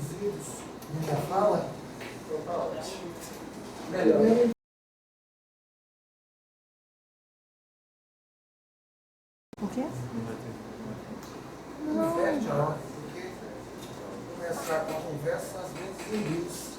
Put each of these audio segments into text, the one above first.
traduzidos na minha fala? Então tá ótimo. Melhor. O quê? Não. Inverte, não. Porque começar com a conversa, às vezes, induz.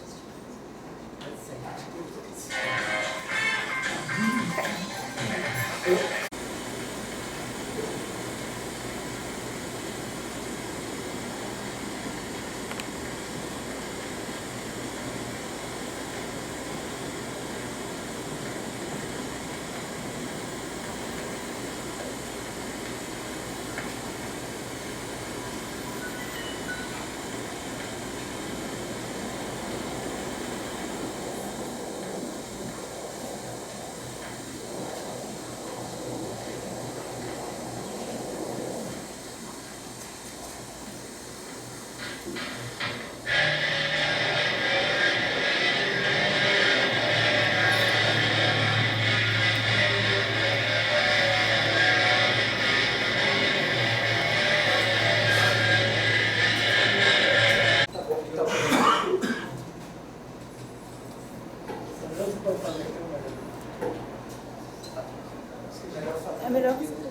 É melhor você fazer.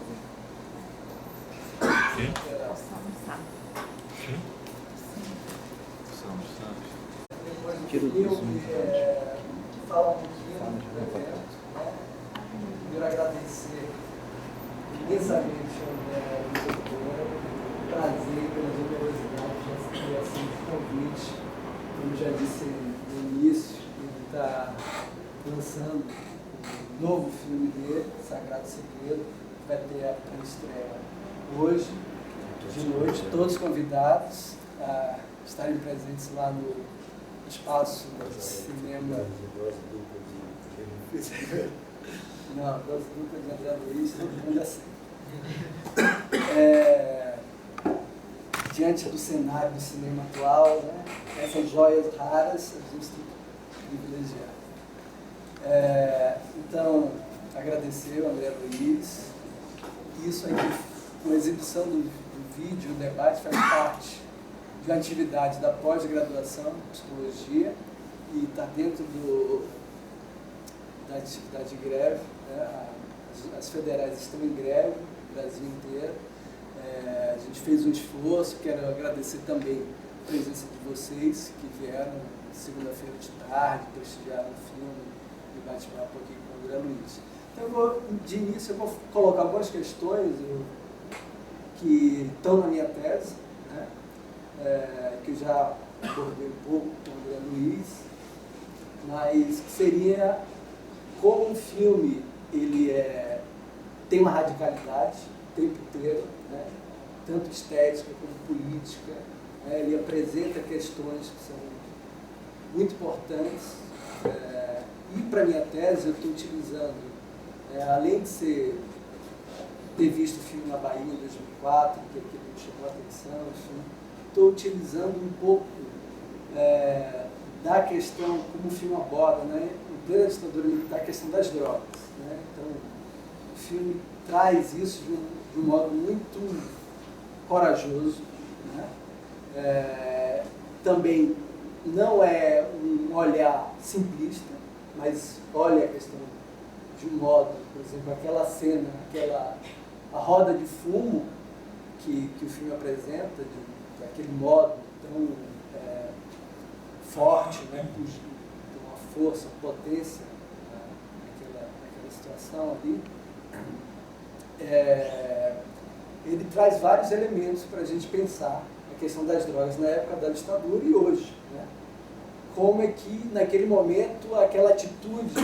Posso almoçar. Falar um pouquinho do evento, né? Primeiro agradecer imensamente ao doutor, prazer pela generosidade de aceitar esse convite. Como já disse no início, ele está lançando um novo filme dele, Sagrado Segredo, que vai ter a estreia hoje, de noite, todos convidados a estarem presentes lá no espaço do cinema. Não, Dose Dupla de André Luiz, todo mundo assim. Diante do cenário do cinema atual, né, essas joias raras, a gente tem que privilegiar. Então, agradecer ao André Luiz. Isso aqui, a exibição do vídeo, o debate, faz parte de uma atividade da pós-graduação em psicologia e está dentro da atividade de greve, né? As federais estão em greve, o Brasil inteiro. A gente fez um esforço, quero agradecer também a presença de vocês que vieram segunda-feira de tarde, prestigiaram o filme e bate-papo aqui com o André Luiz. Então, de início, eu vou colocar algumas questões que estão na minha tese, né? Que eu já abordei um pouco com o André Luiz, mas que seria como um filme ele tem uma radicalidade o tempo inteiro, né? Tanto estética como política, né? Ele apresenta questões que são muito importantes, e para minha tese eu estou utilizando, além de ter visto o filme na Bahia em 2004, que aquilo me chamou a atenção, estou utilizando um pouco da questão, como o filme aborda, né, em plena ditadura militar, a questão das drogas. Né? Então, o filme traz isso de um modo muito corajoso. Né? Também não é um olhar simplista, mas olha a questão de um modo, por exemplo, aquela cena, a roda de fumo que o filme apresenta, daquele modo tão forte, né, com uma força, uma potência naquela situação ali, ele traz vários elementos para a gente pensar a questão das drogas na época da ditadura e hoje. Né? Como é que, naquele momento, aquela atitude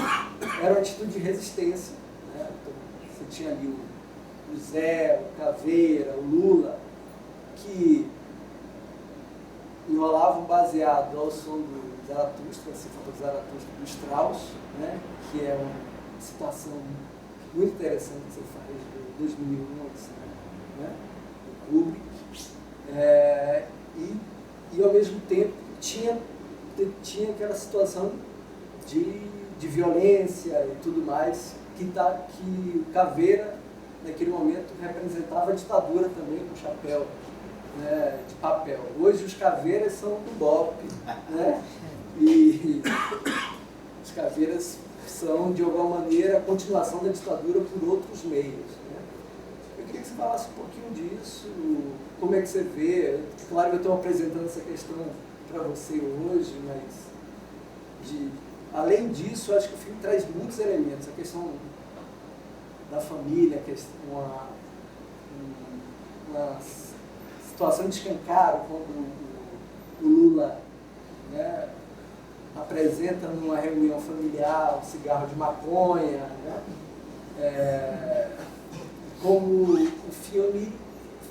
era uma atitude de resistência. Né? Então, você tinha ali o Zé, o Caveira, o Lula, que enrolavam baseado ao som do Zaratustra, a Sinfonia do Zaratustra, do Strauss, né? Que é uma citação muito interessante que você faz de 2001, né? Do Kubrick. E ao mesmo tempo tinha aquela situação de violência e tudo mais, que o Caveira, naquele momento, representava a ditadura também, com o chapéu né, de papel. Hoje os caveiras são do BOP, né? E os caveiras são, de alguma maneira, a continuação da ditadura por outros meios. Né? Eu queria que você falasse um pouquinho disso, como é que você vê. Claro que eu estou apresentando essa questão para você hoje, mas além disso, eu acho que o filme traz muitos elementos. A questão da família, uma situação de escancaro, quando o Lula, né, apresenta numa reunião familiar um cigarro de maconha, né? Como o filme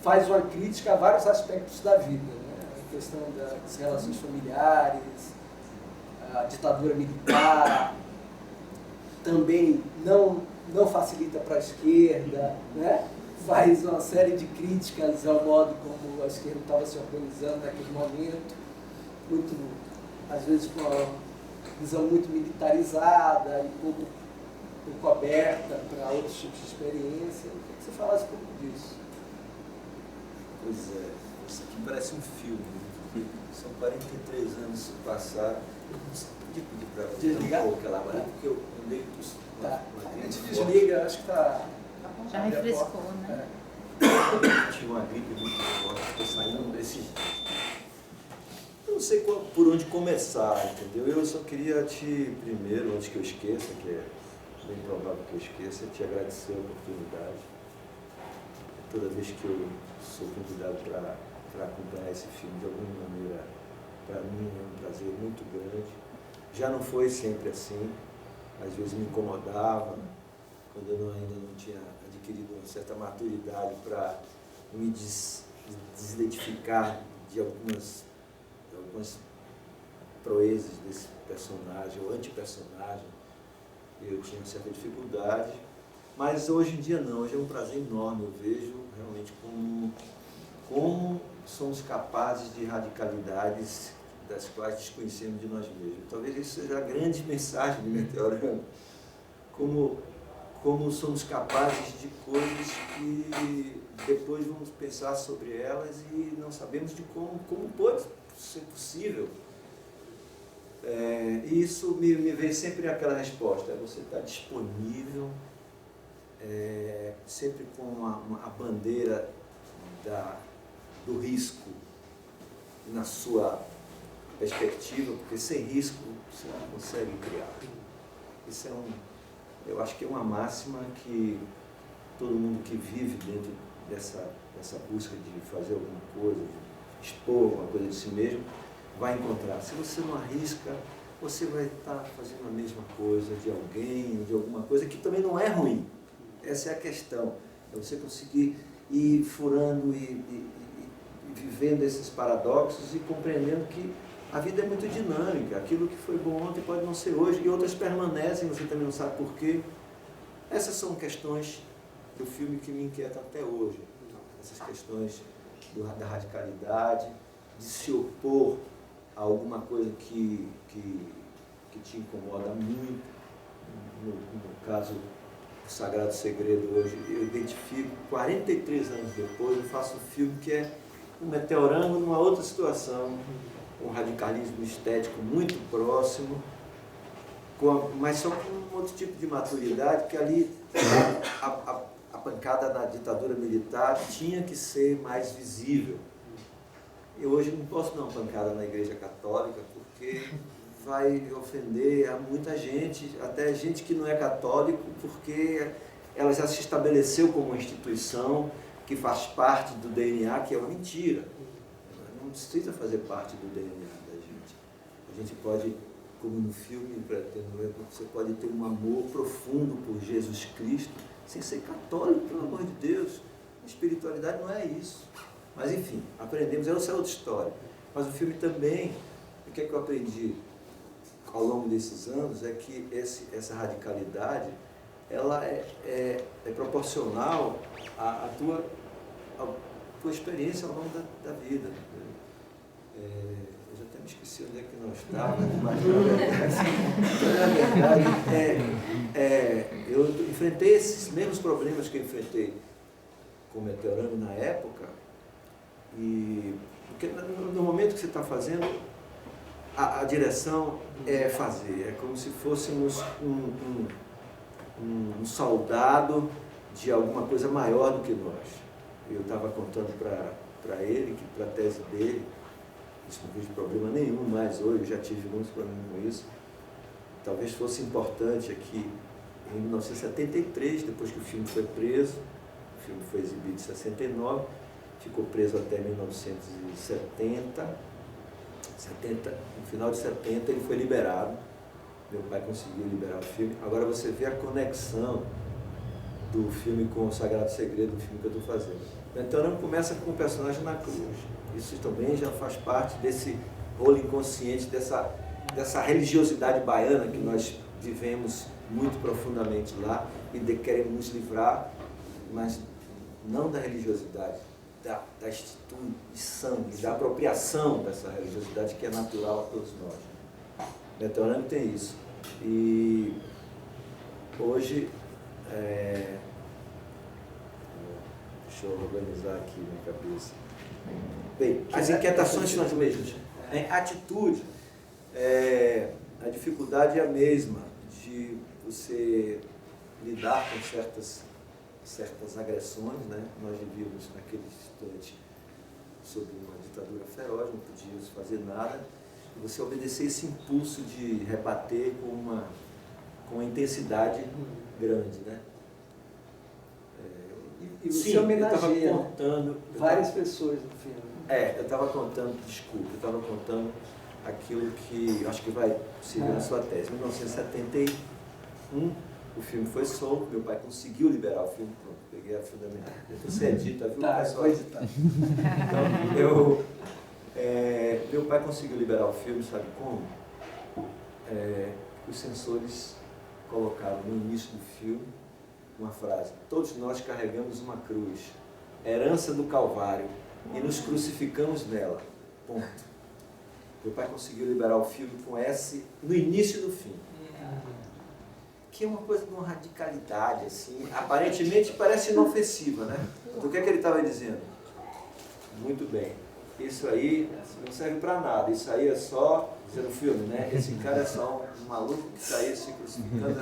faz uma crítica a vários aspectos da vida, né? A questão das relações familiares, a ditadura militar, também não facilita para a esquerda, né? Faz uma série de críticas ao modo como a esquerda estava se organizando naquele momento, às vezes com uma visão muito militarizada e pouco aberta para outros tipos de experiência. Eu queria que você falasse um pouco disso. Pois é, isso aqui parece um filme. São 43 anos que passaram. Eu podia pedir para desligar um pouco elaborar, porque eu andei tá. A gente desliga, acho que está... Já refrescou, né? Tinha uma gripe muito forte, estou saindo desse... Eu não sei por onde começar, entendeu? Eu só queria primeiro, antes que eu esqueça, que é bem provável que eu esqueça, te agradecer a oportunidade. Toda vez que eu sou convidado para acompanhar esse filme de alguma maneira, para mim é um prazer muito grande. Já não foi sempre assim, às vezes me incomodava, quando eu ainda não tinha adquirido uma certa maturidade para me desidentificar de algumas proezas desse personagem, ou anti-personagem. Eu tinha certa dificuldade, mas hoje em dia não, hoje é um prazer enorme. Eu vejo realmente como somos capazes de radicalidades das quais desconhecemos de nós mesmos. Talvez isso seja a grande mensagem de Meteorando. Como somos capazes de coisas que depois vamos pensar sobre elas e não sabemos de como pode ser possível. E isso me vem sempre aquela resposta: você está disponível, sempre com a bandeira do risco na sua perspectiva, porque sem risco você não consegue criar. Isso eu acho que é uma máxima que todo mundo que vive dentro dessa busca de fazer alguma coisa, de expor alguma coisa de si mesmo, vai encontrar. Se você não arrisca, você vai estar fazendo a mesma coisa de alguém, de alguma coisa que também não é ruim. Essa é a questão. É você conseguir ir furando e vivendo esses paradoxos e compreendendo que a vida é muito dinâmica. Aquilo que foi bom ontem pode não ser hoje, e outras permanecem, você também não sabe por quê. Essas são questões do filme que me inquietam até hoje. Essas questões da radicalidade, de se opor a alguma coisa que te incomoda muito. No caso do Sagrado Segredo, hoje, eu identifico, 43 anos depois, eu faço um filme que é um Meteorando numa outra situação, um radicalismo estético muito próximo, mas só com um outro tipo de maturidade, que ali a pancada da ditadura militar tinha que ser mais visível. Eu hoje não posso dar uma pancada na Igreja Católica, porque vai ofender a muita gente, até gente que não é católico, porque ela já se estabeleceu como uma instituição que faz parte do DNA, que é uma mentira. Não precisa fazer parte do DNA da gente. A gente pode, como no filme, você pode ter um amor profundo por Jesus Cristo, sem ser católico, pelo amor de Deus. A espiritualidade não é isso. Mas enfim, aprendemos, essa é outra história. Mas o filme também, o que é que eu aprendi ao longo desses anos, é que essa radicalidade, ela é proporcional à tua experiência ao longo da vida. Eu já até me esqueci onde é que nós estávamos, mas na verdade, eu enfrentei esses mesmos problemas que eu enfrentei com o Meteorando na época, Porque no momento que você está fazendo, a direção é fazer. É como se fôssemos um soldado de alguma coisa maior do que nós. Eu estava contando para ele que para a tese dele, isso não vejo problema nenhum mais hoje, eu já tive muitos problemas com isso. Talvez fosse importante aqui, em 1973, depois que o filme foi preso, o filme foi exibido em 69, ficou preso até 1970, no final de 70 ele foi liberado, meu pai conseguiu liberar o filme. Agora você vê a conexão do filme com o Sagrado Segredo, do filme que eu estou fazendo. Então começa com o personagem na cruz. Isso também já faz parte desse rolo inconsciente, dessa religiosidade baiana que nós vivemos muito profundamente lá e queremos nos livrar, mas não da religiosidade, da instituição e da apropriação dessa religiosidade que é natural a todos nós. Meteorâneo tem isso. E hoje, deixa eu organizar aqui minha cabeça. Bem, as inquietações são as mesmas. A atitude, a dificuldade é a mesma de você lidar com certas agressões, né? Nós vivíamos naquele instante sob uma ditadura feroz, não podíamos fazer nada, e você obedecer esse impulso de rebater com uma intensidade grande, né? E você sim, homenageia, eu estava contando várias pessoas no filme. eu estava contando, desculpa, eu estava contando aquilo que eu acho que vai servir na sua tese. Em 1971, o filme foi solto, meu pai conseguiu liberar o filme, pronto, peguei a fundamental. Você edita, viu? Tá, pessoal? Editar. Então, meu pai conseguiu liberar o filme, sabe como? Os censores colocaram no início do filme uma frase: todos nós carregamos uma cruz, herança do Calvário, e nos crucificamos nela. Ponto. Meu pai conseguiu liberar o filme com S no início do fim. Que é uma coisa de uma radicalidade, assim, aparentemente parece inofensiva, né? Do que ele estava dizendo? Muito bem, isso aí não serve para nada, isso aí é só, dizendo o filme, né? Esse cara é só um maluco que está aí se crucificando,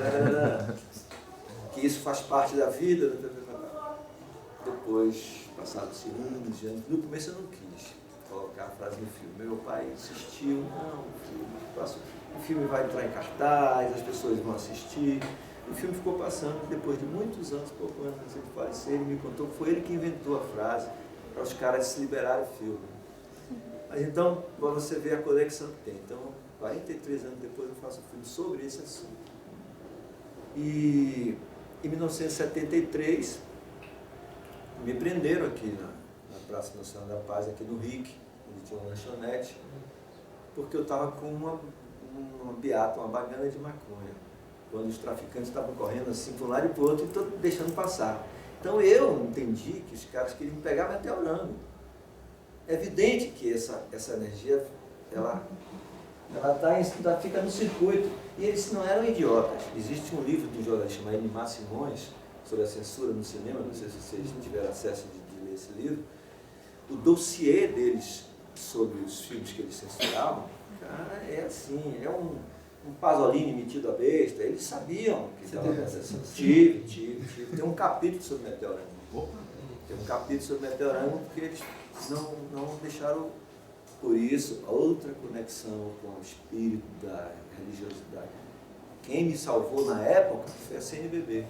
que isso faz parte da vida. Depois, passados segundos, no começo eu não quis colocar a frase no filme. Meu pai insistiu, não, o filme vai entrar em cartaz, as pessoas vão assistir. O filme ficou passando, depois de muitos anos, pouco antes de ele falecer, ele me contou que foi ele que inventou a frase para os caras se liberarem do filme. Mas então, para você ver a conexão que tem. Então, 43 anos depois eu faço um filme sobre esse assunto. E em 1973, me prenderam aqui na Praça Nacional da Paz, aqui no RIC, onde tinha uma lanchonete, porque eu estava com uma beata, uma bagana de maconha, quando os traficantes estavam correndo assim para um lado e para o outro e deixando passar. Então eu entendi que os caras queriam me pegar meteorando. É evidente que essa energia, ela fica no circuito. E eles não eram idiotas. Existe um livro de um jornalista chamado Enimar Simões, sobre a censura no cinema, não sei se vocês tiveram acesso de ler esse livro. O dossiê deles sobre os filmes que eles censuravam, cara, é assim, é um Pasolini metido a besta. Eles sabiam que estava acontecendo. Tive. Tem um capítulo sobre Meteorâneo. Tem um capítulo sobre Meteorâneo porque eles não deixaram, por isso, outra conexão com o espírito da religiosidade. Quem me salvou na época foi a CNBB,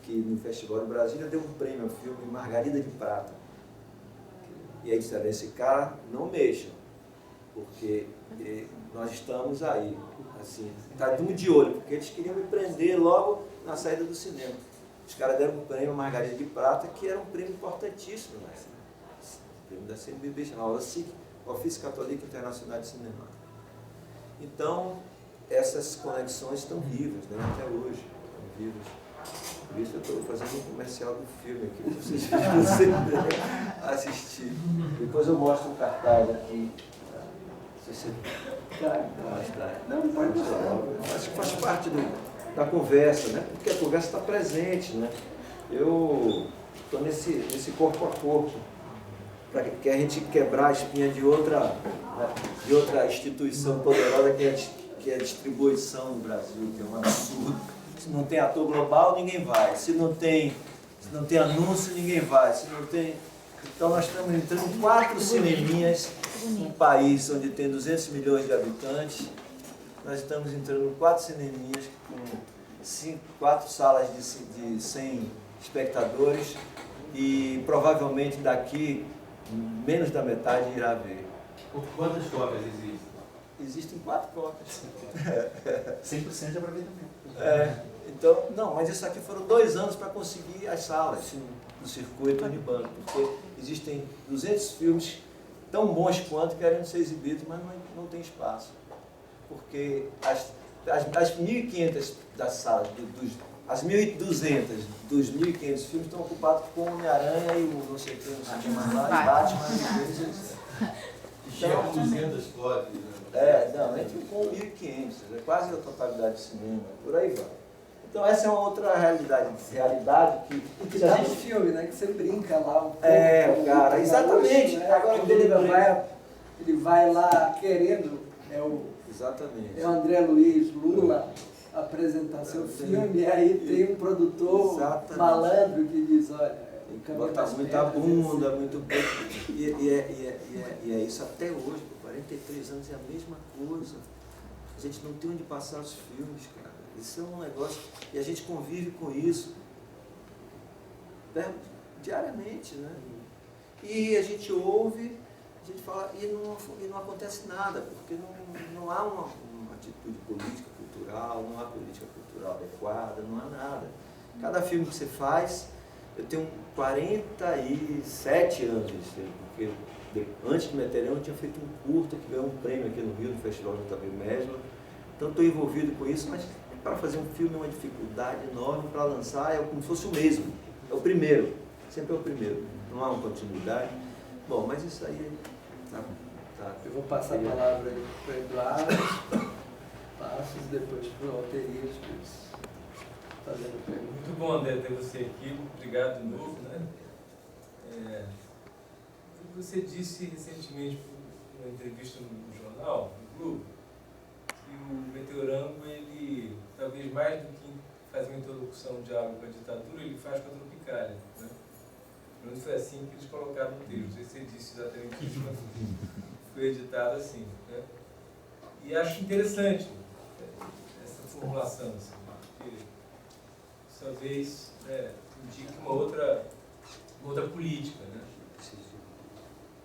que no Festival de Brasília deu um prêmio ao filme Margarida de Prata. E aí disseram: esse cara não mexa, porque nós estamos aí, assim, tá de olho, porque eles queriam me prender logo na saída do cinema. Os caras deram um prêmio Margarida de Prata, que era um prêmio importantíssimo, né? O prêmio da CNBB chamava Ofício Católico Internacional de Cinema. Então, essas conexões estão vivas, né? Até hoje, estão vivas. Por isso eu estou fazendo um comercial do filme aqui, para vocês puderem assistir. Depois eu mostro um cartaz aqui. Não sei se não pode mostrar. Acho que faz parte da conversa, né? Porque a conversa está presente, né? Eu estou nesse corpo a corpo. para que a gente quebrar a espinha de outra instituição poderosa que é a distribuição no Brasil, que é um absurdo. Se não tem ator global, ninguém vai. Se não tem anúncio, ninguém vai. Se não tem... Então nós estamos entrando em 4 cineminhas, um país onde tem 200 milhões de habitantes. Nós estamos entrando em 4 cineminhas com 4 salas de 100 espectadores e provavelmente daqui menos da metade irá ver. Quantas cópias existem? Existem 4 cópias. 100% de aproveitamento. Então, não, mas isso aqui foram 2 anos para conseguir as salas no circuito Unibanco, porque existem 200 filmes tão bons quanto querendo ser exibidos, mas não tem espaço. Porque as 1.500 das salas, as 1.200 dos 1.500 filmes estão ocupados com Homem-Aranha e o não sei o que, não sei o que mais lá, e Batman e coisas. Chega com 200 cópias. Né? Não, entre com 1.500, é quase a totalidade do cinema, por aí vai. Então essa é uma outra realidade que... Porque dá no filme, né, que você brinca lá um pouco. Cara, exatamente. Né? Agora quando ele vai lá querendo, exatamente. É o André Luiz Lula apresentar seu filme, e aí tem um produtor malandro que diz, olha... Botar muita bunda, muito peito. E é isso até hoje, por 43 anos é a mesma coisa. A gente não tem onde passar os filmes, cara. Isso é um negócio, e a gente convive com isso diariamente, né? E a gente ouve, a gente fala, e não acontece nada, porque não há uma atitude política, cultural, não há política cultural adequada, não há nada. Cada filme que você faz, eu tenho 47 anos, porque antes de Metelhão eu tinha feito um curta que ganhou um prêmio aqui no Rio, no Festival de Otávio Mesma. Então estou envolvido com isso, mas para fazer um filme é uma dificuldade enorme, para lançar é como se fosse o mesmo, é o primeiro, sempre é o primeiro, não há uma continuidade. Bom, mas isso aí tá. Eu vou passar a palavra aí para o Eduardo, Passos, depois para o Alterias, fazendo pergunta. Muito bom, André, ter você aqui, obrigado de novo, né? Você disse recentemente, numa entrevista no jornal, no Globo, que o Meteorango, ele, talvez mais do que fazer uma interlocução, um diálogo com a ditadura, ele faz com a Tropicália, né? Não foi assim que eles colocaram no texto, não sei se você disse exatamente isso, mas foi editado assim, né? E acho interessante essa formulação, assim, porque talvez indique uma outra política, né?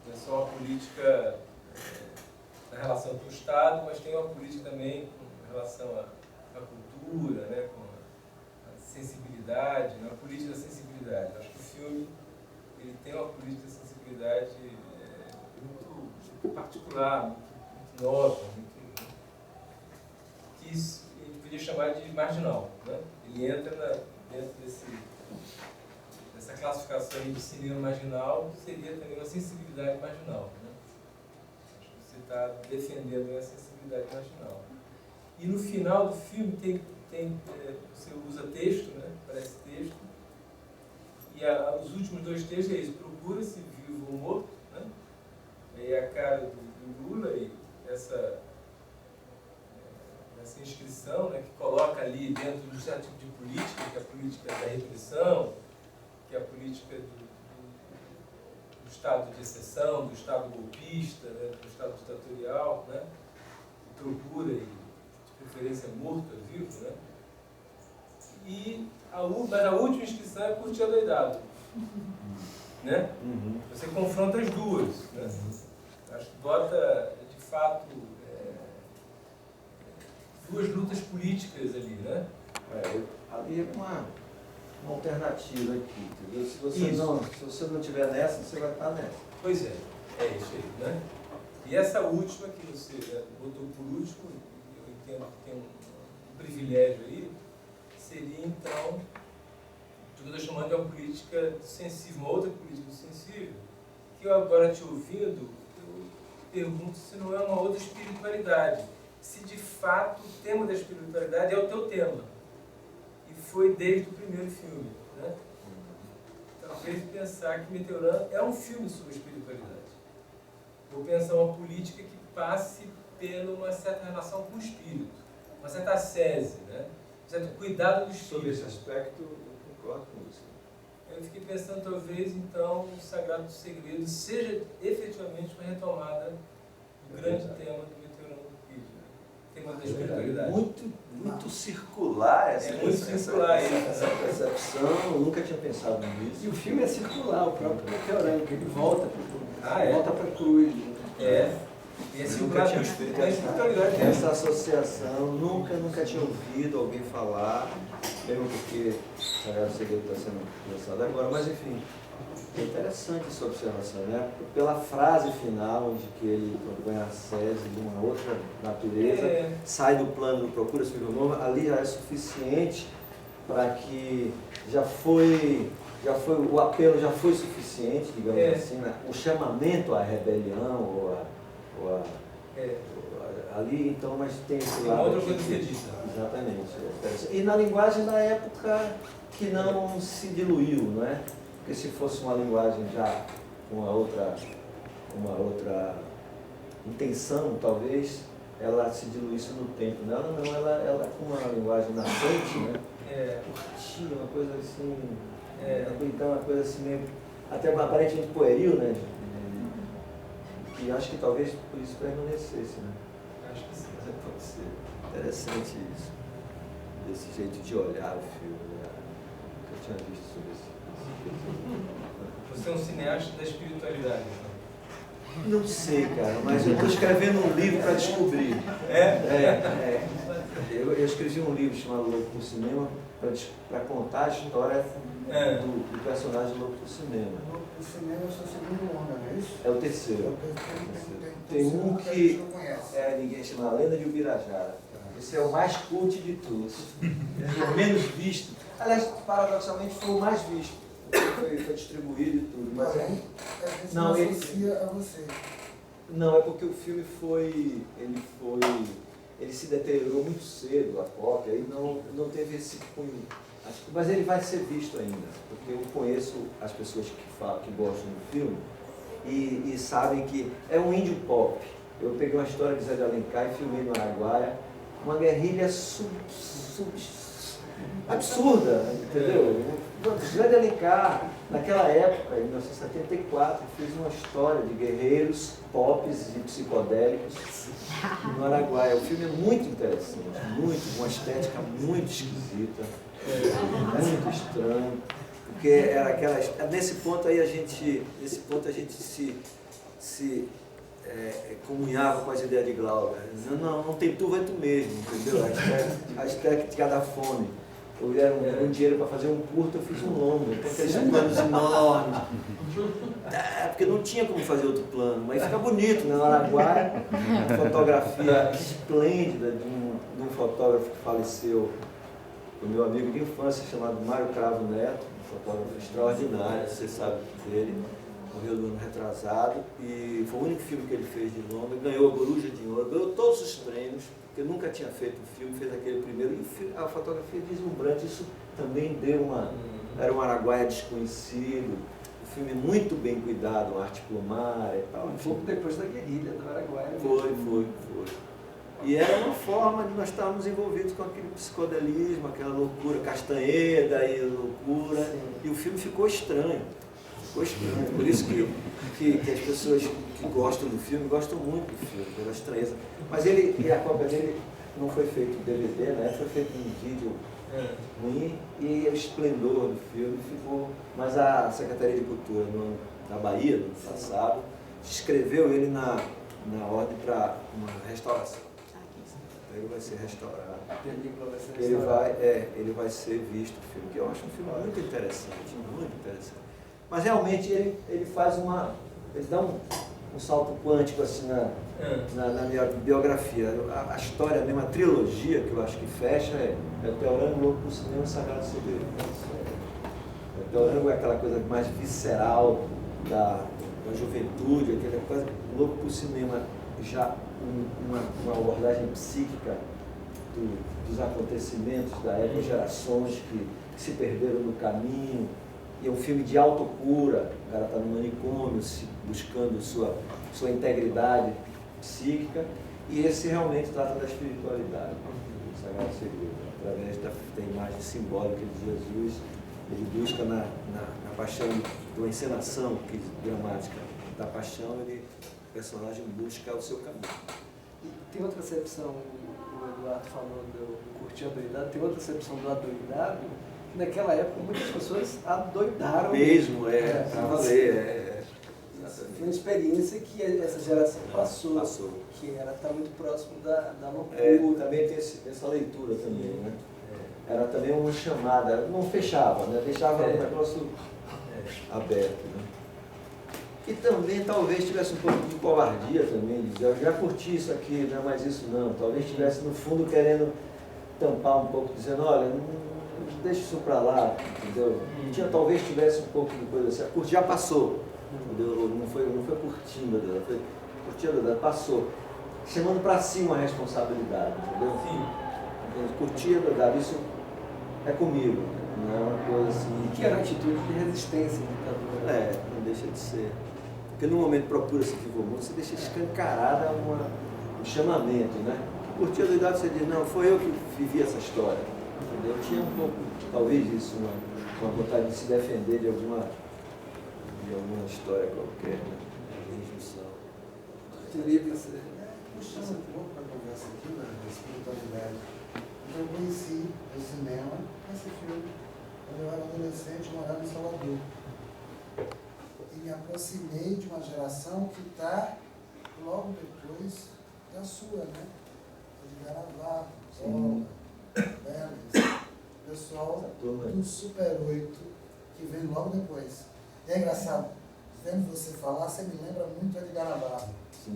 Não é só uma política na relação com o Estado, mas tem uma política também com relação à cultura, né? Com a sensibilidade, uma política da sensibilidade. Acho que o filme ele tem uma política de sensibilidade muito particular, muito nova, que a gente podia chamar de marginal, né? Ele entra dentro dessa classificação aí de cinema marginal, que seria também uma sensibilidade marginal, né? Acho que você está defendendo essa sensibilidade marginal. E no final do filme você usa texto, né? Parece texto, e os últimos 2 textos é isso: procura-se vivo ou morto, né? Aí a cara do Lula e essa inscrição, né, que coloca ali dentro de um certo tipo de política, que é a política da repressão, que é a política do Estado de exceção, do Estado golpista, né, do Estado ditatorial, né, que procura, e, de preferência, morto, vivo, né? Mas a última inscrição é curtir adoidado, né? Você confronta as duas, né? Acho que bota, de fato, 2 lutas políticas ali, né? Ali é uma alternativa aqui, entendeu? Se você não estiver nessa, você vai estar nessa. Pois é isso aí, né? E essa última que você botou por último, eu entendo que tem um privilégio aí, seria então, o que eu estou chamando de uma política sensível, uma outra política sensível, que eu agora te ouvindo, eu pergunto se não é uma outra espiritualidade. Se de fato o tema da espiritualidade é o teu tema. E foi desde o primeiro filme, né? Então, fez pensar que Meteorando é um filme sobre espiritualidade. Vou pensar uma política que passe por uma certa relação com o espírito, uma certa ascese, né? Um certo cuidado do espírito. Sobre esse aspecto, eu concordo com você. Eu fiquei pensando, talvez, então, o Sagrado Segredo seja efetivamente uma retomada do grande tema do Meteorando do Espírito, né? Tema da espiritualidade. Muito circular essa percepção, eu nunca tinha pensado nisso. E o filme é circular, o próprio Meteorando, que ele volta para a cruz. É. E é circular da espiritualidade. Essa associação, nunca tinha ouvido alguém falar, mesmo porque o Sagrado Segredo está sendo lançado agora, mas enfim, é interessante essa observação, né? Pela frase final, onde que ele propõe a sese de uma outra natureza, sai do plano, procura se novo, ali já é suficiente para que o apelo já foi suficiente, digamos assim, né? O chamamento à rebelião ali, então, mas tem esse lado. Outra coisa que disse. Exatamente. E na linguagem da época que não se diluiu, não é? Porque se fosse uma linguagem já com uma outra intenção, talvez ela se diluísse no tempo. Ela não, ela com uma linguagem nascente, né? Curtinha, uma coisa assim. Então, uma coisa assim meio até aparentemente pueril, né? E acho que talvez por isso permanecesse, né? Acho que sim. Pode ser interessante isso. Desse jeito de olhar o filme, né? Nunca tinha visto sobre isso. Você é um cineasta da espiritualidade, então? Não sei, cara, mas eu estou escrevendo um livro para descobrir. Eu escrevi um livro chamado Louco por Cinema para contar a história do personagem Louco por Cinema. Louco por Cinema é o seu segundo nome, não é isso? É o terceiro. Tem um que ninguém chama A Lenda de Ubirajara. Esse é o mais cult de todos. É o menos visto. Aliás, paradoxalmente, foi o mais visto. Foi distribuído e tudo. Mas não associa a você. Não, é porque o filme ele se deteriorou muito cedo, a cópia, e não teve esse cunho. Mas ele vai ser visto ainda, porque eu conheço as pessoas que gostam do filme e sabem que é um índio pop. Eu peguei uma história de Zé de Alencar e filmei no Araguaia, uma guerrilha absurda, entendeu? Zé de Alencar, naquela época, em 1974, fez uma história de guerreiros, pops e psicodélicos no Araguaia. O filme é muito interessante, uma estética muito esquisita, muito estranho, porque era aquelas. Nesse ponto a gente se comunhava com as ideias de Glauber. Não tem tu, vai tu mesmo, entendeu? A estética da fome. Eu era um dinheiro para fazer um curto, eu fiz um longo, então aqueles planos enormes. Porque não tinha como fazer outro plano, mas fica bonito, né? No Araguaia, fotografia esplêndida de um fotógrafo que faleceu, o meu amigo de infância, chamado Mário Cravo Neto, um fotógrafo extraordinário, você sabe dele, morreu no ano retrasado, e foi o único filme que ele fez de longa, ganhou a Coruja de Ouro, ganhou todos os prêmios, porque eu nunca tinha feito um filme, fez aquele primeiro, e a fotografia deslumbrante, isso também deu era um Araguaia desconhecido, o filme muito bem cuidado, uma arte plumária e tal. Um pouco depois da guerrilha do Araguaia. Foi. E era uma forma de nós estarmos envolvidos com aquele psicodelismo, aquela loucura, Castanheda e loucura, e o filme ficou estranho. Por isso que as pessoas que gostam do filme gostam muito do filme, pela estranheza. Mas a cópia dele não foi feito em DVD, né? Foi feito em vídeo ruim, e o esplendor do filme ficou. Mas a Secretaria de Cultura da Bahia, no ano passado, inscreveu ele na ordem para uma restauração. Ele vai ser restaurado. Ele vai ser visto o filme, que eu acho um filme muito interessante, muito interessante. Mas realmente ele faz ele dá um salto quântico assim na minha biografia. A história mesmo, a trilogia que eu acho que fecha é Meteorando, Louco por Cinema e Sagrado Segredo. Meteorando é aquela coisa mais visceral da juventude, aquela coisa. Louco por Cinema já uma abordagem psíquica dos acontecimentos da época, gerações que se perderam no caminho E é um filme de autocura, o cara está no manicômio, buscando sua integridade psíquica, e esse realmente trata da espiritualidade, do Sagrado Segredo. Através da imagem simbólica de Jesus, ele busca na paixão, de uma encenação dramática da paixão, o personagem busca o seu caminho. E tem outra acepção, o Eduardo falou do curtir a doidado, tem outra acepção do adoidado, que naquela época muitas pessoas adoidaram. Mesmo, para valer. Foi uma experiência que essa geração passou. Que era estar muito próximo da loucura. Também tem essa leitura também, né? Era também uma chamada, não fechava, né? Deixava o negócio aberto, né? E também talvez tivesse um pouco de covardia também, dizer, eu já curti isso aqui, não é mais isso não. Talvez estivesse no fundo querendo tampar um pouco, dizendo, olha, não deixa isso pra lá, entendeu? Talvez tivesse um pouco de coisa assim, a curtir já passou, entendeu? Não foi curtindo, foi curtindo, passou. Chamando para si uma responsabilidade, entendeu? Sim. Curtir a verdade, isso é comigo, não é uma coisa assim. Que era uma atitude de resistência ditadura. Não deixa de ser. Porque no momento procura se equivocar, você deixa escancarada um chamamento, né? Curtir a verdade, você diz, não, foi eu que vivi essa história, entendeu? Tinha um pouco, talvez isso, uma vontade de se defender de alguma história qualquer, né? De injunção. Puxando um pouco para a conversa aqui, da espiritualidade. Eu conheci o cinema, esse filme, quando eu era adolescente, eu morava em Salvador. E me aproximei de uma geração que está logo depois da sua, né? De Garavá, Zola, Vélez, pessoal do Super 8, que vem logo depois. E é engraçado, vendo você falar, você me lembra muito de Garavá.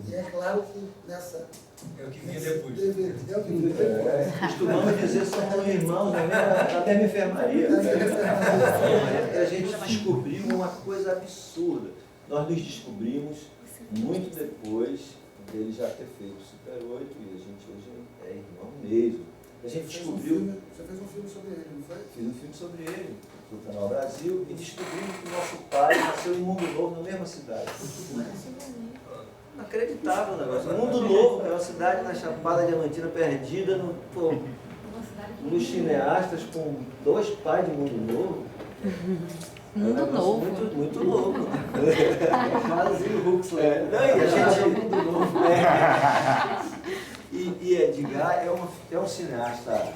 E é claro que nessa... É o que vinha depois. DVD, é o que vinha depois. Costumamos dizer que somos irmãos, né? Até na enfermaria. A gente descobriu uma coisa absurda. Nós nos descobrimos muito depois dele já ter feito o Super 8 e a gente hoje é irmão mesmo. A gente descobriu... Você fez um filme sobre ele, não foi? Fiz um filme sobre ele, no Canal Brasil, e descobrimos que o nosso pai nasceu em Mundo Novo, na mesma cidade. Inacreditável o negócio. Mundo Novo, que é uma cidade na Chapada Diamantina perdida, nos cineastas com 2 pais de Mundo Novo. Mundo Novo. Muito louco. Quase o Huxley. E a gente... Mundo Novo. E Edgar é um cineasta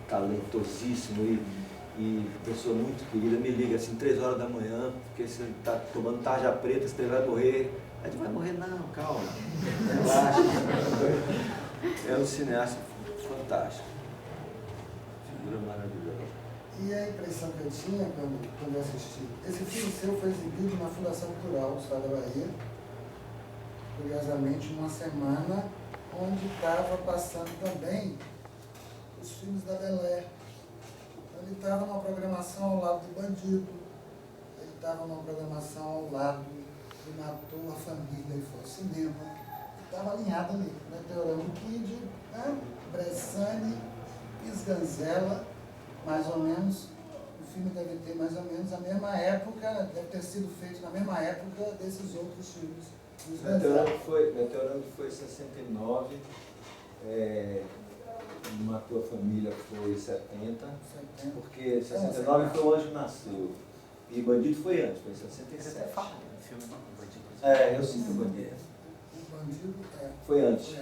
talentosíssimo e pessoa muito querida. Me liga assim, 3 horas da manhã, porque você está tomando tarja preta, você vai morrer. A gente vai morrer, não, calma, relaxa. É um cineasta fantástico, figura maravilhosa. E a impressão que eu tinha quando eu assisti, esse filme seu foi exibido na Fundação Cultural do Estado da Bahia, curiosamente uma semana onde estava passando também os filmes da Belé. Ele estava numa programação ao lado do Bandido, ele estava numa programação ao lado que Matou a Família e foi ao cinema. Estava alinhado ali, Meteorama Kid, né? Bressani, Pisganzela, mais ou menos. O filme deve ter mais ou menos a mesma época, deve ter sido feito na mesma época desses outros filmes. Meteorama foi em 69, Matou a Família foi em 70, porque em 69 foi o Anjo Nasceu. E Bandido foi antes, foi em 67. Eu sinto o Bandido. O Bandido foi antes. 67.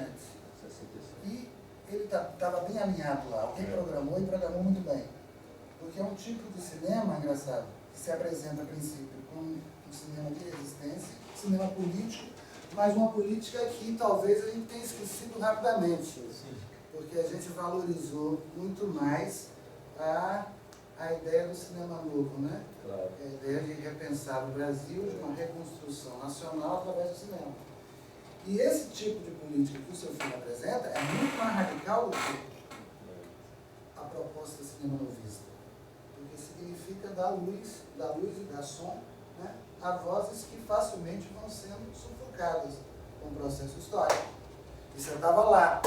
E ele estava bem alinhado lá. Alguém programou e programou muito bem. Porque é um tipo de cinema, engraçado, que se apresenta a princípio como um cinema de resistência, cinema político, mas uma política que talvez a gente tenha esquecido rapidamente. Porque a gente valorizou muito mais a ideia do cinema novo, né? Claro. A ideia de repensar o Brasil, de uma reconstrução nacional através do cinema. E esse tipo de política que o seu filme apresenta é muito mais radical do que a proposta do cinema novista. Porque significa dar luz e dar som, né, a vozes que facilmente vão sendo sufocadas com o processo histórico. E você estava lá.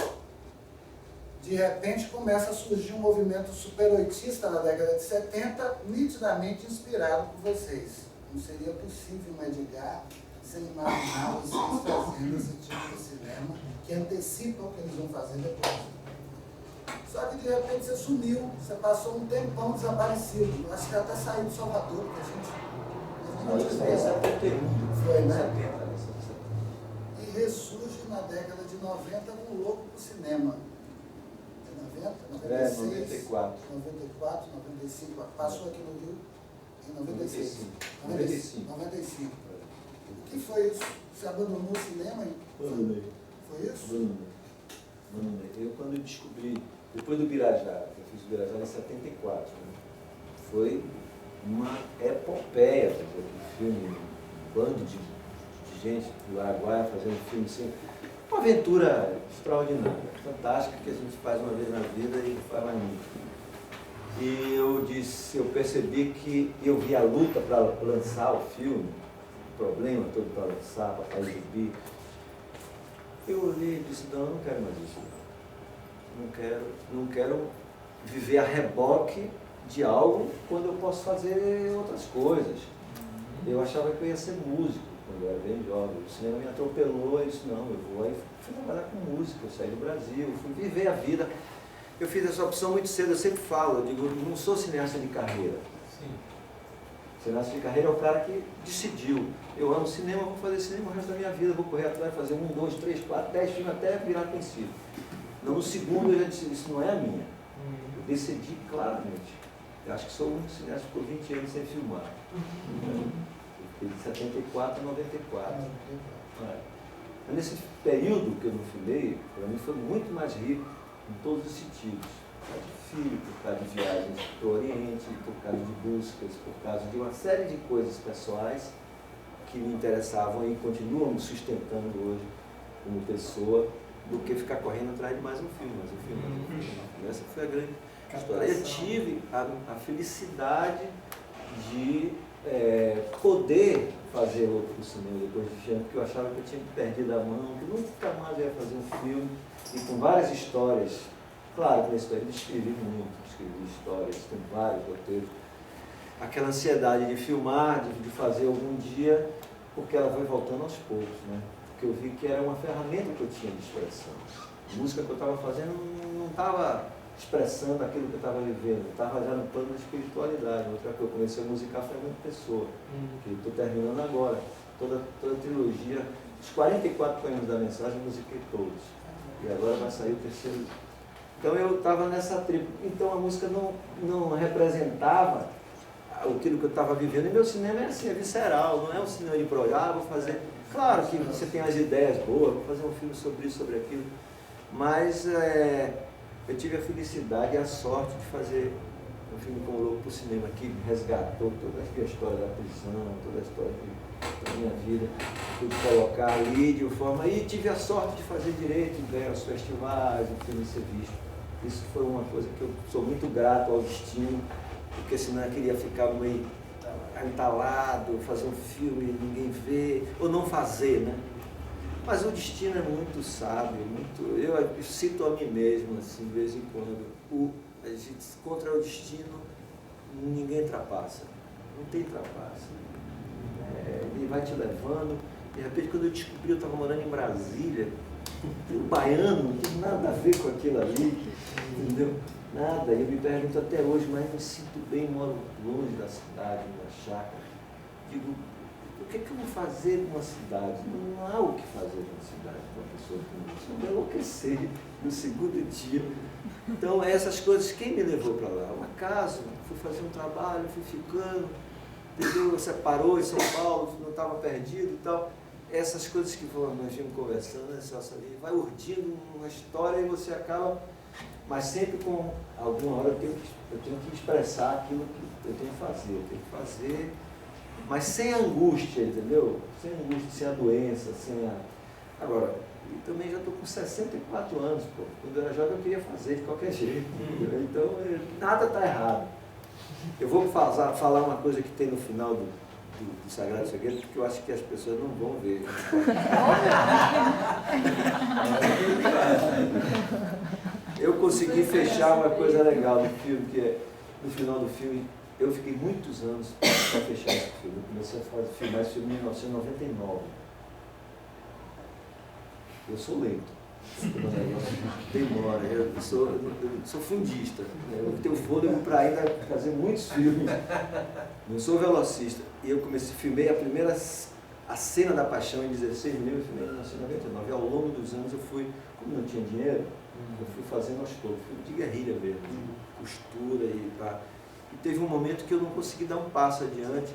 de repente começa a surgir um movimento super-oitista na década de 70, nitidamente inspirado por vocês. Não seria possível um Edgar sem imaginar vocês fazendo esse tipo de cinema que antecipa o que eles vão fazer depois. Só que de repente você sumiu, você passou um tempão desaparecido. Acho que até saiu de Salvador, porque a gente Isso aí é 71. foi, né? 70. E ressurge na década de 90 com o Louco pro Cinema. É 90? 96? 94. 94, 95. Passou aqui no Rio em 96. 95. O que foi isso? Você abandonou o cinema? Abandonei. Foi isso? Abandonei. Eu quando eu descobri, depois do Birajara, eu fiz o Birajara em 74, né? Foi uma epopeia fazer aquele filme, um bando de gente do Araguaia fazendo filme assim. Uma aventura extraordinária, fantástica, que a gente faz uma vez na vida e não faz mais nunca. E eu percebi que eu vi a luta para lançar o filme, o problema todo para lançar, para exibir. Eu olhei e disse, não quero mais isso. Não quero viver a reboque de algo quando eu posso fazer outras coisas. Eu achava que eu ia ser músico quando eu era bem jovem. O cinema me atropelou, eu disse, não, eu vou. Aí fui trabalhar com música, eu saí do Brasil, fui viver a vida. Eu fiz essa opção muito cedo, eu sempre falo, eu digo, não sou cineasta de carreira. Sim. Cineasta de carreira é o cara que decidiu, eu amo cinema, vou fazer cinema o resto da minha vida, vou correr atrás, fazer 1, 2, 3, 4, 10 filmes até virar conhecido. No segundo eu já disse, isso não é a minha. Eu decidi claramente. Eu acho que sou o único cineasta que ficou 20 anos sem filmar. Eu fiquei de 74 a 94. Mas nesse período que eu não filmei, para mim foi muito mais rico em todos os sentidos. Por causa de filho, por causa de viagens para o Oriente, por causa de buscas, por causa de uma série de coisas pessoais que me interessavam e continuam me sustentando hoje como pessoa, do que ficar correndo atrás de mais um filme, mais um filme, mais um filme. Essa foi a grande história. Eu tive a felicidade de poder fazer outro cinema depois de ano, porque eu achava que eu tinha perdido a mão, que nunca mais eu ia fazer um filme, e com várias histórias. Claro que nesse período escrevi muito, escrevi histórias, tem vários roteiros. Aquela ansiedade de filmar, de fazer algum dia, porque ela foi voltando aos poucos, né? Porque eu vi que era uma ferramenta que eu tinha de expressão. A música que eu estava fazendo não estava expressando aquilo que eu estava vivendo, estava já no plano da espiritualidade. Outra que eu comecei a musicar foi a Muita Pessoa, que estou terminando agora. Toda a trilogia, os 44 poemas da mensagem, eu musiquei todos. E agora vai sair o terceiro. Então eu estava nessa tribo. Então a música não representava aquilo que eu estava vivendo. E meu cinema é assim, é visceral, não é um cinema de projeto, vou fazer. Claro que você tem as ideias boas, vou fazer um filme sobre isso, sobre aquilo. Mas eu tive a felicidade e a sorte de fazer um filme como Louco pro Cinema, que resgatou toda a história da prisão, toda a história da minha vida, pude colocar ali de uma forma, e tive a sorte de fazer direito, de ganhar os festivais, o filme ser visto. Isso foi uma coisa que eu sou muito grato ao destino, porque senão eu queria ficar meio entalado, fazer um filme e ninguém vê, ou não fazer, né? Mas o destino é muito sábio, eu cito a mim mesmo, assim, de vez em quando, a gente contra o destino, ninguém ultrapassa, não tem trapaça. Ele vai te levando, de repente quando eu descobri, eu estava morando em Brasília, o baiano não tem nada a ver com aquilo ali, entendeu? Nada, eu me pergunto até hoje, mas eu me sinto bem, moro longe da cidade, numa chácara, digo, o que eu vou fazer numa cidade? Não há o que fazer numa cidade com uma pessoa como isso. Eu vou enlouquecer no segundo dia. Então, essas coisas, quem me levou para lá? Um acaso, fui fazer um trabalho, fui ficando, entendeu? Separou em São Paulo, não estava perdido e tal. Essas coisas que nós vimos conversando, ali, vai urdindo uma história e você acaba, mas sempre com alguma hora eu tenho que expressar aquilo que eu tenho que fazer, mas sem angústia, entendeu? Sem angústia, sem a doença, Agora, eu também já estou com 64 anos, pô. Quando eu era jovem eu queria fazer de qualquer jeito, entendeu? Então nada está errado. Eu vou falar uma coisa que tem no final do Sagrado Segredo, porque eu acho que as pessoas não vão ver. Eu consegui fechar uma coisa legal no filme, que é, no final do filme, eu fiquei muitos anos para fechar esse filme. Eu comecei a filmar esse filme em 1999. Eu sou lento. Demora, eu sou fundista, né? Eu tenho fôlego para ainda fazer muitos filmes. Eu sou velocista. E eu filmei a cena da paixão em 16 mil, eu filmei em 1999. E ao longo dos anos eu fui, como não tinha dinheiro, eu fui fazendo aos poucos, fui de guerrilha mesmo, costura e pá. E teve um momento que eu não consegui dar um passo adiante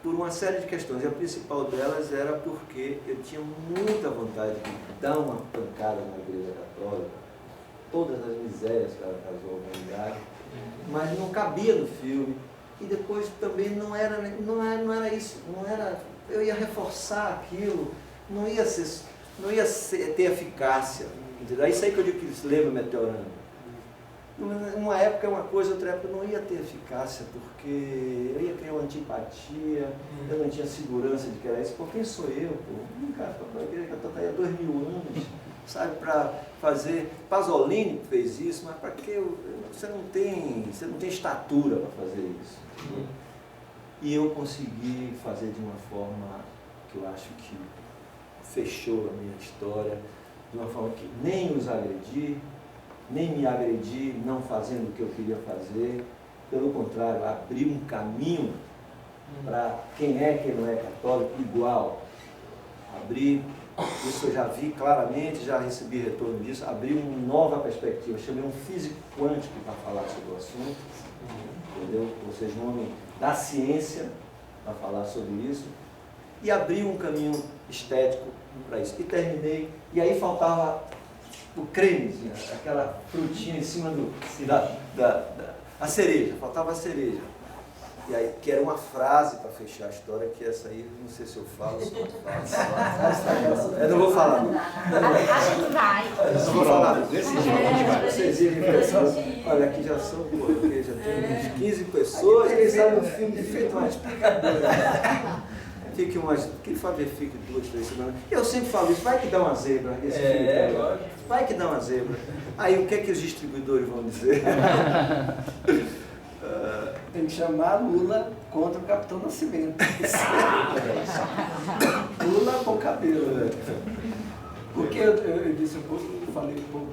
por uma série de questões. E a principal delas era porque eu tinha muita vontade de dar uma pancada na Igreja Católica, todas as misérias que ela causou à humanidade, mas não cabia no filme. E depois também não era isso, eu ia reforçar aquilo, não ia ter eficácia. Entendeu? É isso aí que eu digo que se lembra Meteorando. Uma época é uma coisa, outra época não ia ter eficácia, porque eu ia criar uma antipatia, eu não tinha segurança de que era isso. Por quem sou eu, pô? Cara, a Igreja Católica aí há 2000 anos, sabe, para fazer. Pasolini fez isso, mas para que? Você não tem estatura para fazer isso. E eu consegui fazer de uma forma que eu acho que fechou a minha história, de uma forma que nem os agredi, nem me agredi não fazendo o que eu queria fazer, pelo contrário, abri um caminho para quem não é católico, igual. Abri, isso eu já vi claramente, já recebi retorno disso, abri uma nova perspectiva, chamei um físico quântico para falar sobre o assunto, entendeu? Ou seja, um homem da ciência para falar sobre isso, e abri um caminho estético para isso. E terminei, e aí faltava o creme, aquela frutinha em cima a cereja, faltava a cereja. E aí, que era uma frase para fechar a história, que essa aí, não sei se eu falo, se não falo. Eu não vou falar. Acho que vai. Eu não vou falar. Vocês irem. Olha, aqui já são, porque já tem uns 15 pessoas. Quem sabe um filme de feito uma explicadora. Quem fazer fique 2, 3 semanas. Eu sempre falo isso, vai que dá uma zebra esse filme. Lógico. Vai que dá uma zebra. Aí o que é que os distribuidores vão dizer? Tem que chamar Lula contra o Capitão Nascimento. Lula com cabelo. Porque eu disse um pouco, falei um pouco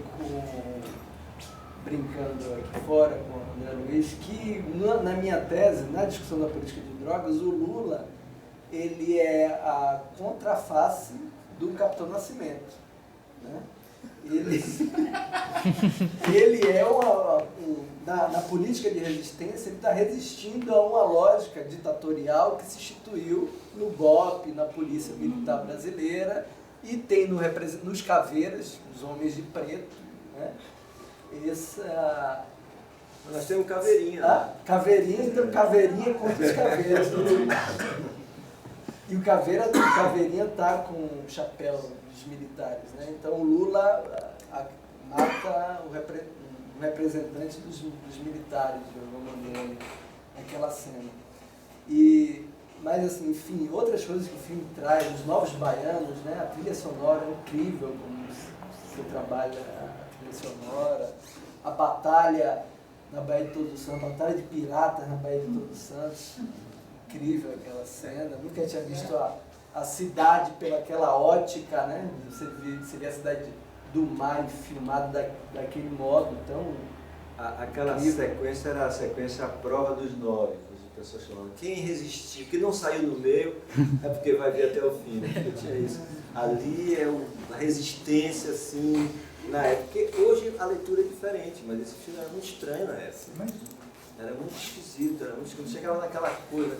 brincando aqui fora com o André Luiz, que na minha tese, na discussão da política de drogas, o Lula ele é a contraface do Capitão Nascimento. Né? Ele é na política de resistência, ele está resistindo a uma lógica ditatorial que se instituiu no BOP, na Polícia Militar Brasileira, e tem nos caveiras, os homens de preto, né? Nós temos caveirinha. Caveirinha, então caveirinha contra os caveiras. E o caveirinha está com o chapéu dos militares, né? Então o Lula mata o representante dos militares, de alguma maneira, naquela cena. Mas assim, enfim, outras coisas que o filme traz, os Novos Baianos, né? A trilha sonora é incrível, como você trabalha a trilha sonora, a batalha na Baía de Todos os Santos, a batalha de piratas na Baía de Todos os Santos. Incrível aquela cena, nunca tinha visto a cidade pelaquela ótica, né? Você vê a cidade do mar filmada daquele modo, então... Aquela sequência era a sequência à prova dos 9, as pessoas falando, quem resistiu, quem não saiu no meio é porque vai ver até o fim, né? Eu tinha isso. Ali é a resistência, assim, na época, porque hoje a leitura é diferente, mas esse filme era muito estranho na época. Era muito esquisito, chegava naquela coisa,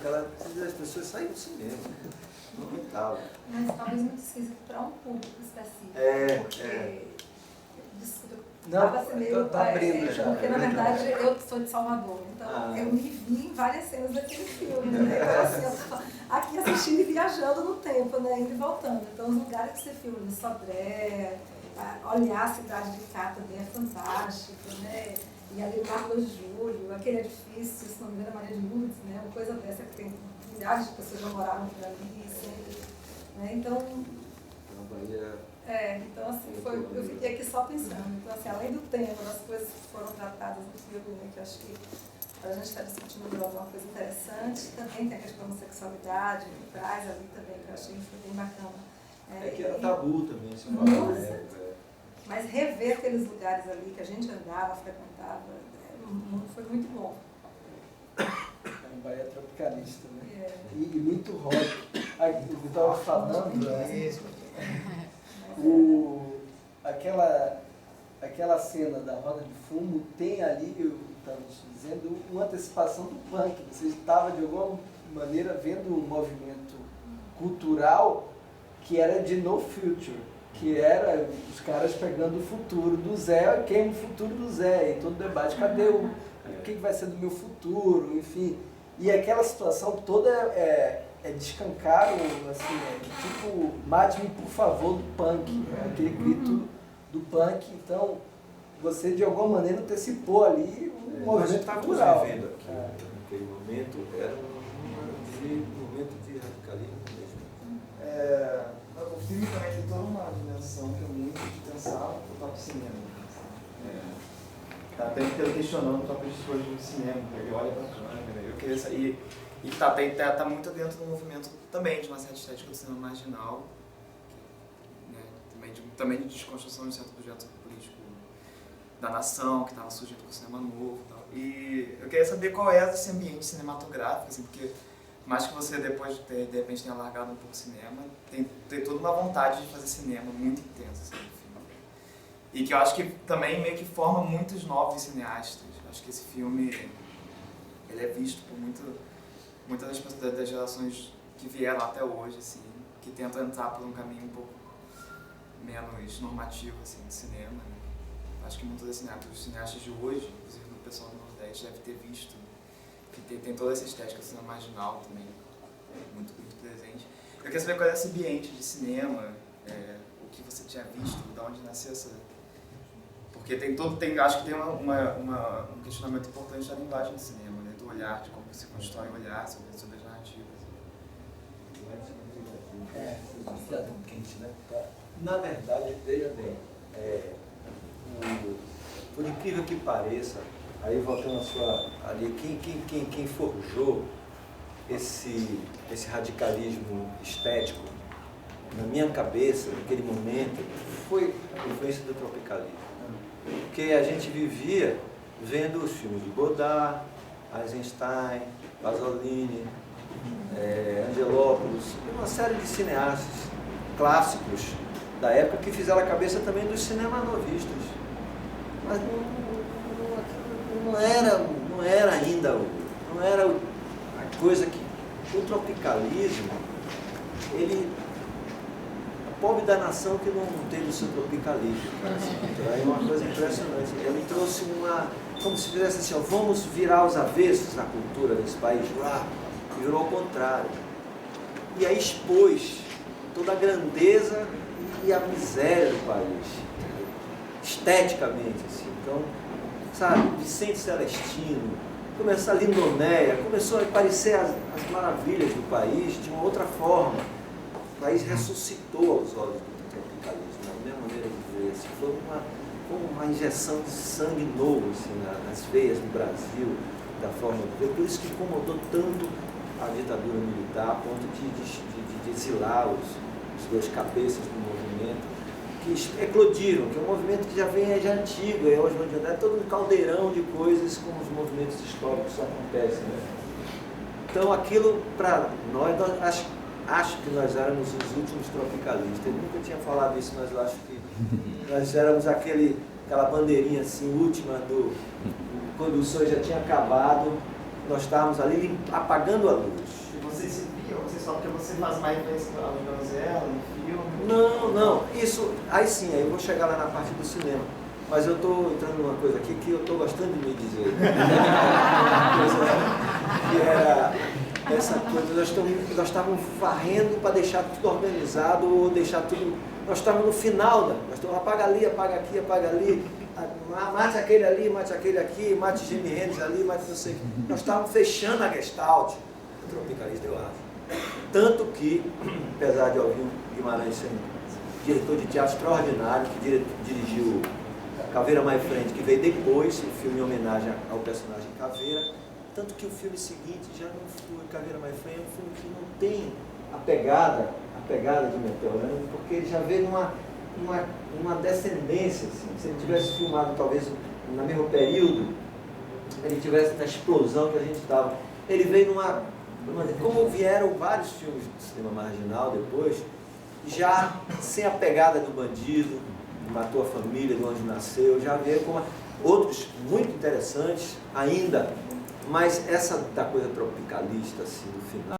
as pessoas saíam do cinema, não aguentavam. Mas talvez muito esquisito para um público específico. Porque na verdade eu sou de Salvador, então eu me vi em várias cenas daquele filme, né? Então, assim, aqui assistindo e viajando no tempo, né? Indo e voltando. Então os lugares que você filma, no Sodré, olhar a cidade de cá também é fantástico, né? E ali o Carlos Júlio, aquele edifício, se não me engano, Maria de Lourdes, né? Uma coisa dessa que tem milhares de pessoas já moraram por ali, sempre, né? Então, Então assim, eu fiquei aqui só pensando. Então assim, além do tema, das coisas que foram tratadas no filme, né, que eu acho que a gente está discutindo uma coisa interessante, também tem a questão da sexualidade, que traz ali também, que eu achei que foi bem bacana. Que era tabu também, se falava, né? Mas rever aqueles lugares ali que a gente andava, frequentava, foi muito bom. Um Bahia tropicalista, né? E muito rock. Eu estava falando, aquela cena da roda de fumo tem ali, eu estava dizendo, uma antecipação do punk. Você estava, de alguma maneira, vendo um movimento cultural que era de no future, que era os caras pegando o futuro do Zé, queima o futuro do Zé, e todo debate, cadê o que vai ser do meu futuro, enfim. E aquela situação toda é descancaro, assim, tipo, mate-me por favor do punk, aquele grito do punk. Então, você de alguma maneira antecipou ali um movimento cultural. Vivendo aqui, naquele momento, era um momento de radicalismo mesmo. O filme também tem toda uma dimensão que é muito de pensar o próprio cinema. Tá até questionando o próprio discurso do cinema, ele olha para a câmera, eu queria sair. E tá muito dentro do movimento também de uma certa estética do cinema marginal, né, também de desconstrução de certo projeto político da nação, que estava surgindo com o cinema novo e tal. E eu queria saber qual é esse ambiente cinematográfico, assim, porque mais que você depois de repente tenha largado um pouco o cinema, tem toda uma vontade de fazer cinema muito intensa, assim, no filme. E que eu acho que também meio que forma muitos novos cineastas. Acho que esse filme ele é visto por muitas das pessoas das gerações que vieram até hoje, assim, que tentam entrar por um caminho um pouco menos normativo, assim, de cinema, né? Acho que muitos dos cineastas de hoje, inclusive o pessoal do Nordeste, deve ter visto que tem toda essa estética do cinema marginal também, muito, muito presente. Eu queria saber qual é esse ambiente de cinema, o que você tinha visto, de onde nasceu essa... Porque acho que tem um questionamento importante da linguagem do cinema, né? Do olhar, de como se constrói o olhar sobre as narrativas. Quente, né? Na verdade, veja bem, por incrível que pareça, aí voltando a sua ali, quem forjou esse radicalismo estético na minha cabeça, naquele momento, foi a influência do tropicalismo. Porque a gente vivia vendo os filmes de Godard, Eisenstein, Pasolini, Angelopoulos, uma série de cineastas clássicos da época que fizeram a cabeça também dos cinemanovistas. Mas não era ainda a coisa que o tropicalismo, a pobre da nação que não teve o seu tropicalismo, é uma coisa impressionante. Ele trouxe como se fizesse assim, vamos virar os avessos na cultura desse país, e virou ao contrário. E aí expôs toda a grandeza e a miséria do país, esteticamente, assim. Então, sabe, Vicente Celestino, começou a Lindonéia, começou a aparecer as maravilhas do país de uma outra forma. O país ressuscitou aos olhos do tropicalismo, da minha maneira de ver. Assim, foi uma injeção de sangue novo assim, nas veias do Brasil, da forma de ver. Por isso que incomodou tanto a ditadura militar, a ponto de exilar os dois cabeças do movimento, que eclodiram, que é um movimento que já é antigo, é todo um caldeirão de coisas como os movimentos históricos acontecem. Né? Então aquilo, para nós, acho que nós éramos os últimos tropicalistas. Eu nunca tinha falado isso, mas eu acho que nós éramos aquela bandeirinha assim, última quando o sonho já tinha acabado, nós estávamos ali apagando a luz. E vocês se viam? Vocês só porque você faz mais referência ao Donzella, no filme? Não, isso, aí sim, aí eu vou chegar lá na parte do cinema. Mas eu estou entrando numa coisa aqui que eu estou gostando de me dizer. Que era essa coisa, nós estávamos varrendo para deixar tudo organizado, ou deixar tudo... Nós estávamos no final, nós estávamos apaga ali, apaga aqui, apaga ali, mate aquele ali, mate aquele aqui, mate Jimi Hendrix ali, mate não sei o que. Nós estávamos fechando a Gestalt, o tropicalista, eu acho. Tanto que, apesar de ouvir o Guimarães sendo diretor de teatro extraordinário, que dirigiu Caveira My Friend, que veio depois, o filme em homenagem ao personagem Caveira. Tanto que o filme seguinte já não foi Caveira My Friend, é um filme que não tem a pegada de Meteorando, porque ele já veio numa descendência, assim. Se ele tivesse filmado talvez no mesmo período, ele tivesse na explosão que a gente estava. Ele veio como vieram vários filmes do cinema marginal depois, já sem a pegada do bandido, Matou a Família, do Anjo Nasceu, já veio com outros muito interessantes ainda, mas essa da coisa tropicalista, assim, do final.